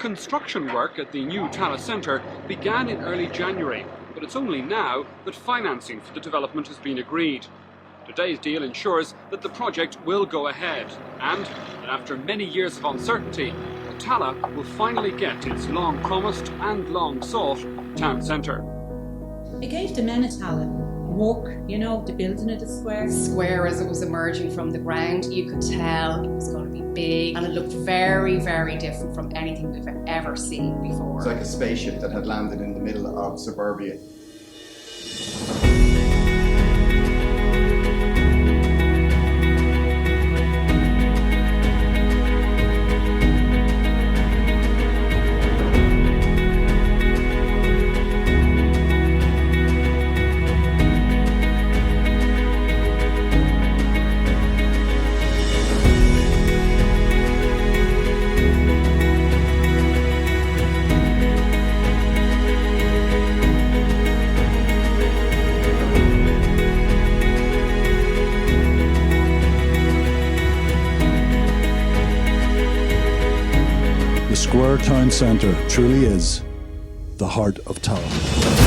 Construction work at the new Tallaght Centre began in early January, but it's only now that financing for the development has been agreed. Today's deal ensures that the project will go ahead and that after many years of uncertainty, Tallaght will finally get its long-promised and long-sought town centre. It gave the men of Tallaght work, the building of the square. The square, as it was emerging from the ground, you could tell it was going to be big, and it looked very, very different from anything we've ever seen before. It's like a spaceship that had landed in the middle of suburbia. The Square Town Centre truly is the heart of Tallaght.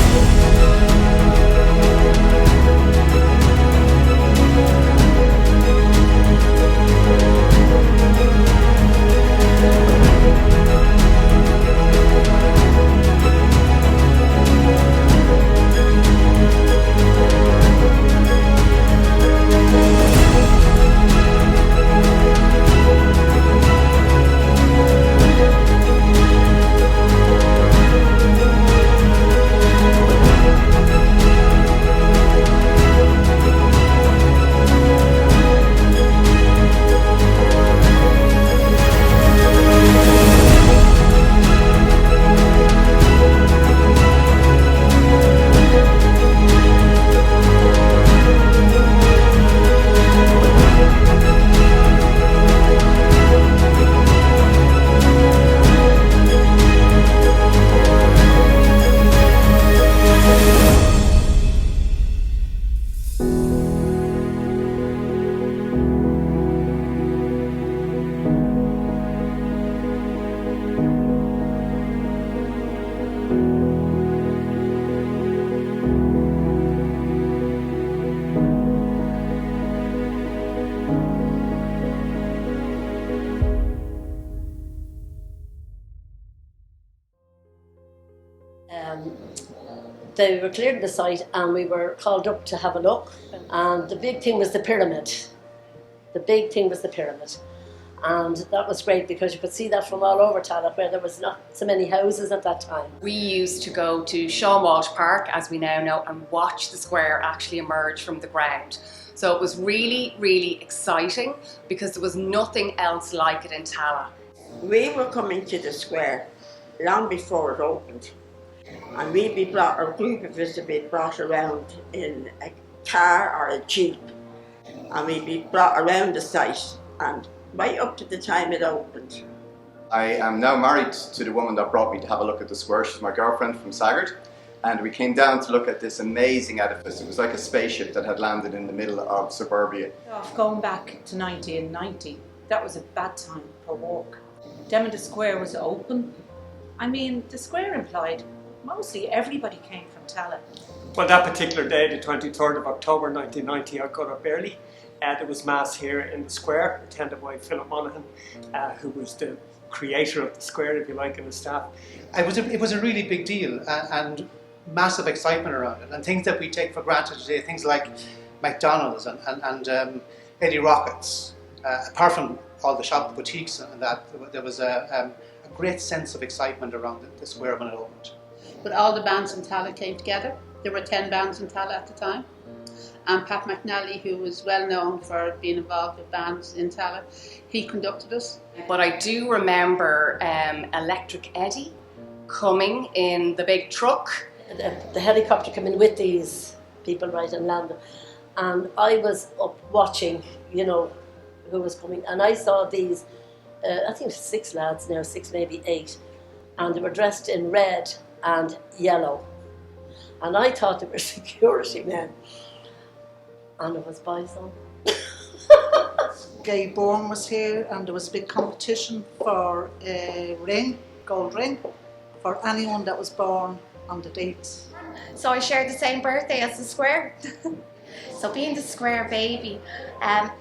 They were clearing the site and we were called up to have a look, and the big thing was the pyramid. The big thing was the pyramid, and that was great because you could see that from all over Tallaght, where there was not so many houses at that time. We used to go to Sean Walsh Park, as we now know, and watch the square actually emerge from the ground. So it was really, really exciting because there was nothing else like it in Tallaght. We were coming to the square long before it opened. And a group of us would be brought around in a car or a jeep, and we'd be brought around the site and right up to the time it opened. I am now married to the woman that brought me to have a look at the square. She's my girlfriend from Sagard, and we came down to look at this amazing edifice. It was like a spaceship that had landed in the middle of suburbia. Going back to 1990, that was a bad time for walk. Then when the square was open, the square implied mostly everybody came from Tallaght. Well, that particular day, the 23rd of October 1990, I got up early. There was mass here in the square, attended by Philip Monaghan, who was the creator of the square, if you like, and the staff. It was a really big deal and massive excitement around it, and things that we take for granted today, things like McDonald's and Eddie Rockets. Apart from all the shop boutiques and that, there was a great sense of excitement around the square when it opened. But all the bands in Tallaght came together. There were 10 bands in Tallaght at the time. And Pat McNally, who was well known for being involved with bands in Tallaght, he conducted us. But I do remember Electric Eddie coming in the big truck. The helicopter coming with these people right and landing. And I was up watching, who was coming. And I saw these, I think 6 lads now, 6 maybe 8. And they were dressed in red and yellow, and I thought they were security men, and it was Bison. Gay Bourne was here, and there was a big competition for a ring, gold ring for anyone that was born on the dates. So I shared the same birthday as the square. So being the square baby,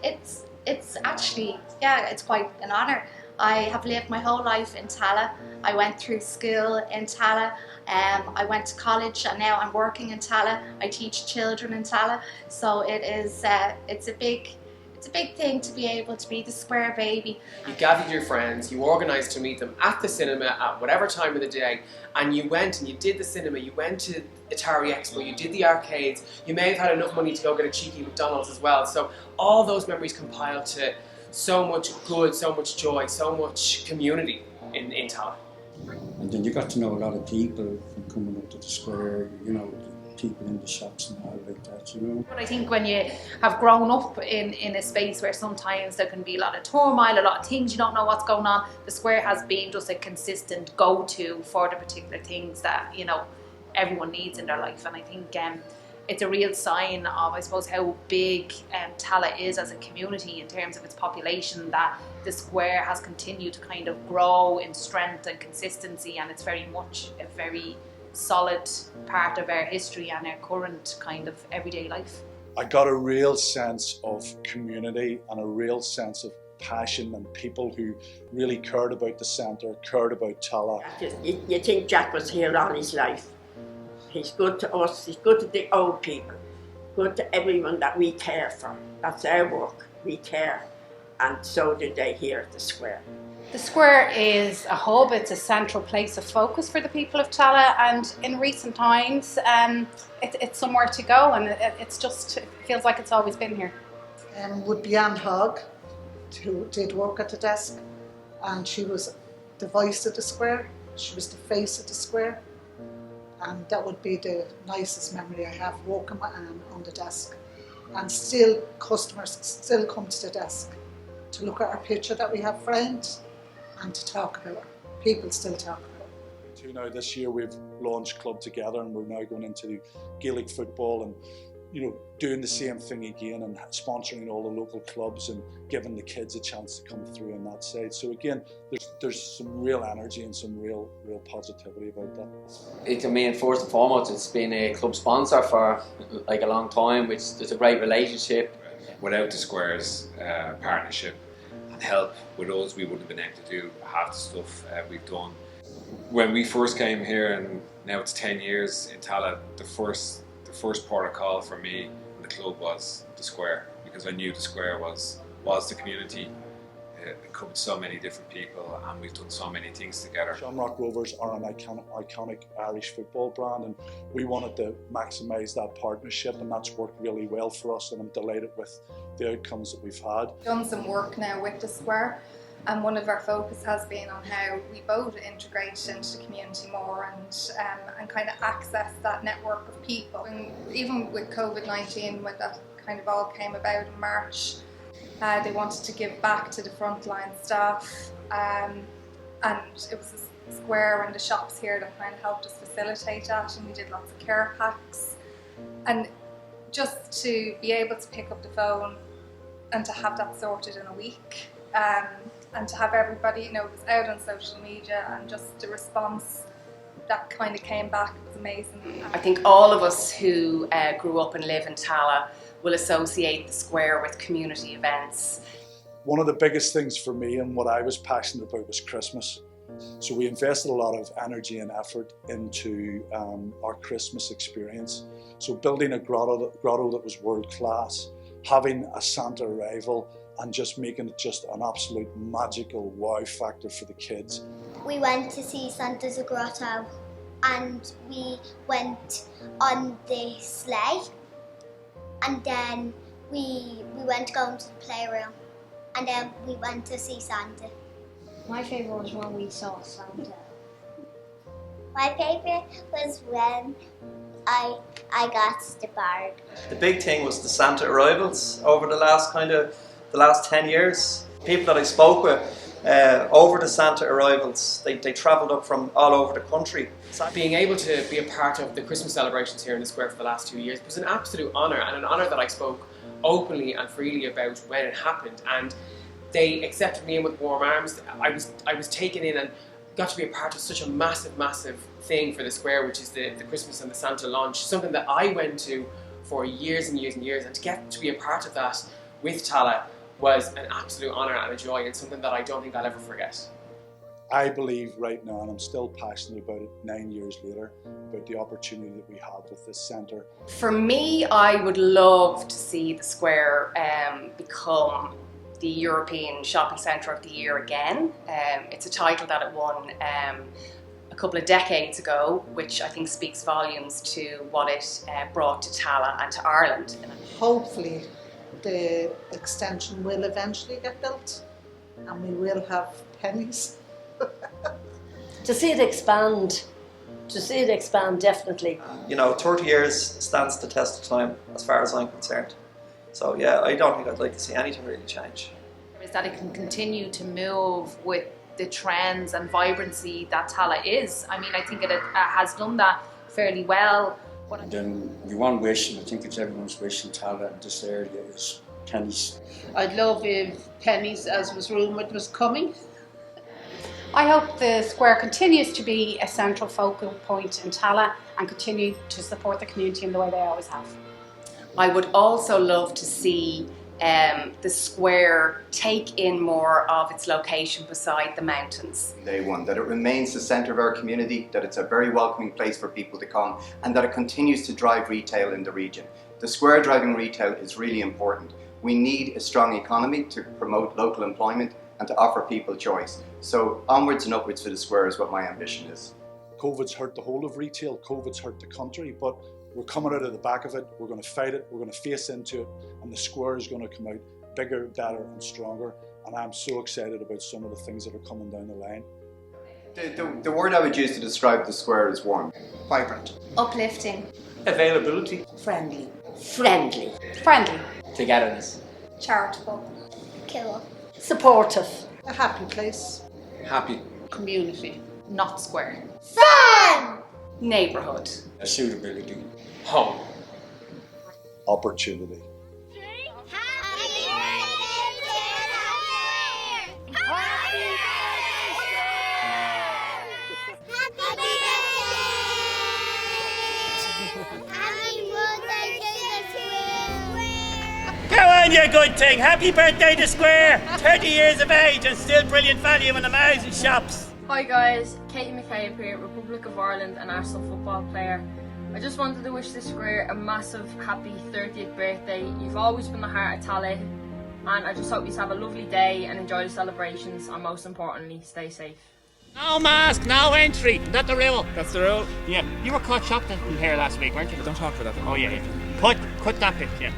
it's actually, yeah, it's quite an honour. I have lived my whole life in Tallaght. I went through school in Tallaght. I went to college and now I'm working in Tallaght. I teach children in Tallaght. So it is, it's a big thing to be able to be the square baby. You gathered your friends, you organised to meet them at the cinema at whatever time of the day, and you went and you did the cinema, you went to Atari Expo, you did the arcades, you may have had enough money to go get a cheeky McDonald's as well. So all those memories compiled to so much good, so much joy, so much community in Tallaght. And then you got to know a lot of people from coming up to the square, you know, people in the shops and all like that, you know. But I think when you have grown up in a space where sometimes there can be a lot of turmoil, a lot of things, you don't know what's going on, the square has been just a consistent go-to for the particular things that, you know, everyone needs in their life. And I think it's a real sign of, I suppose, how big Tallaght is as a community in terms of its population, that the square has continued to kind of grow in strength and consistency, and it's very much a very solid part of our history and our current kind of everyday life. I got a real sense of community and a real sense of passion and people who really cared about the centre, cared about Tallaght. You think Jack was here all his life. He's good to us, he's good to the old people, good to everyone that we care for. That's our work, we care. And so did they here at the square. The square is a hub, it's a central place of focus for the people of Tallaght, and in recent times it's somewhere to go, and it feels like it's always been here. Would be Anne Hogg, who did work at the desk, and she was the voice of the square, she was the face of the square, and that would be the nicest memory I have, working with Anne on the desk. And still, customers still come to the desk to look at our picture that we have framed and to talk about it. People still talk about it. You know, this year we've launched Club Together, and we're now going into Gaelic football and, you know, doing the same thing again and sponsoring all the local clubs and giving the kids a chance to come through on that side. So again, there's some real energy and some real positivity about that. I mean, first and foremost, it's been a club sponsor for like a long time, which there's a great relationship. Without the square's partnership and help with us, we wouldn't have been able to do half the stuff we've done. When we first came here, and now it's 10 years in Tallaght, the first port of call for me and the club was the square, because I knew the square was the community. It covered so many different people, and we've done so many things together. Shamrock Rovers are an iconic Irish football brand, and we wanted to maximise that partnership, and that's worked really well for us, and I'm delighted with the outcomes that we've had. Done some work now with the square, and one of our focus has been on how we both integrate into the community more and kind of access that network of people. And even with COVID-19, when that kind of all came about in March, they wanted to give back to the frontline staff, and it was the square and the shops here that kind of helped us facilitate that, and we did lots of care packs. And just to be able to pick up the phone and to have that sorted in a week, and to have everybody, you know, it was out on social media, and just the response that kind of came back was amazing. I think all of us who grew up and live in Tallaght will associate the square with community events. One of the biggest things for me and what I was passionate about was Christmas. So we invested a lot of energy and effort into our Christmas experience. So building a grotto that was world class, having a Santa arrival, and just making it just an absolute magical wow factor for the kids. We went to see Santa's Grotto, and we went on the sleigh, and then we went to go into the playroom, and then we went to see Santa. My favourite was when we saw Santa. My favourite was when I got the bard. The big thing was the Santa arrivals over the last 10 years. People that I spoke with over the Santa arrivals, they travelled up from all over the country. Being able to be a part of the Christmas celebrations here in the square for the last 2 years was an absolute honour, and an honour that I spoke openly and freely about when it happened, and they accepted me in with warm arms. I was taken in, and got to be a part of such a massive, massive thing for the square, which is the Christmas and the Santa launch, something that I went to for years and years and years, and to get to be a part of that with Tallaght was an absolute honour and a joy, and something that I don't think I'll ever forget. I believe right now, and I'm still passionate about it 9 years later, about the opportunity that we have with this centre. For me, I would love to see the square become the European Shopping Centre of the Year again. It's a title that it won a couple of decades ago, which I think speaks volumes to what it brought to Tallaght and to Ireland. Hopefully the extension will eventually get built and we will have pennies. To see it expand, definitely. 30 years stands the test of time as far as I'm concerned. So yeah, I don't think I'd like to see anything really change. Is that it can continue to move with the trends and vibrancy that Tallaght is. I mean, I think it has done that fairly well. And then we one wish, and I think it's everyone's wish in Tallaght and this area, is pennies. I'd love if pennies, as was rumoured, was coming. I hope the square continues to be a central focal point in Tallaght and continue to support the community in the way they always have. I would also love to see the square take in more of its location beside the mountains. Day one, that it remains the centre of our community, that it's a very welcoming place for people to come, and that it continues to drive retail in the region. The square driving retail is really important. We need a strong economy to promote local employment and to offer people choice. So onwards and upwards for the square is what my ambition is. COVID's hurt the whole of retail, COVID's hurt the country, but we're coming out of the back of it, we're going to fight it, we're going to face into it, and the square is going to come out bigger, better and stronger, and I'm so excited about some of the things that are coming down the line. The word I would use to describe the square is warm. Vibrant. Uplifting. Availability. Friendly. Friendly. Togetherness. Charitable. Killer. Supportive. A happy place. Happy. Community. Not square. Fun! Neighbourhood. A suitability. Home. Opportunity. Go on, you good thing. Happy birthday to Square. 30 years of age and still brilliant value in amazing shops. Hi guys, Katie McCabe here, Republic of Ireland and Arsenal football player. I just wanted to wish the Square a massive happy 30th birthday. You've always been the heart of Tallaght, and I just hope you have a lovely day and enjoy the celebrations, and most importantly, stay safe. No mask, no entry. That's the rule. That's the rule. Yeah, you were caught shoplifting here last week, weren't you? Don't talk for that. Oh yeah. Cut that bit, yeah.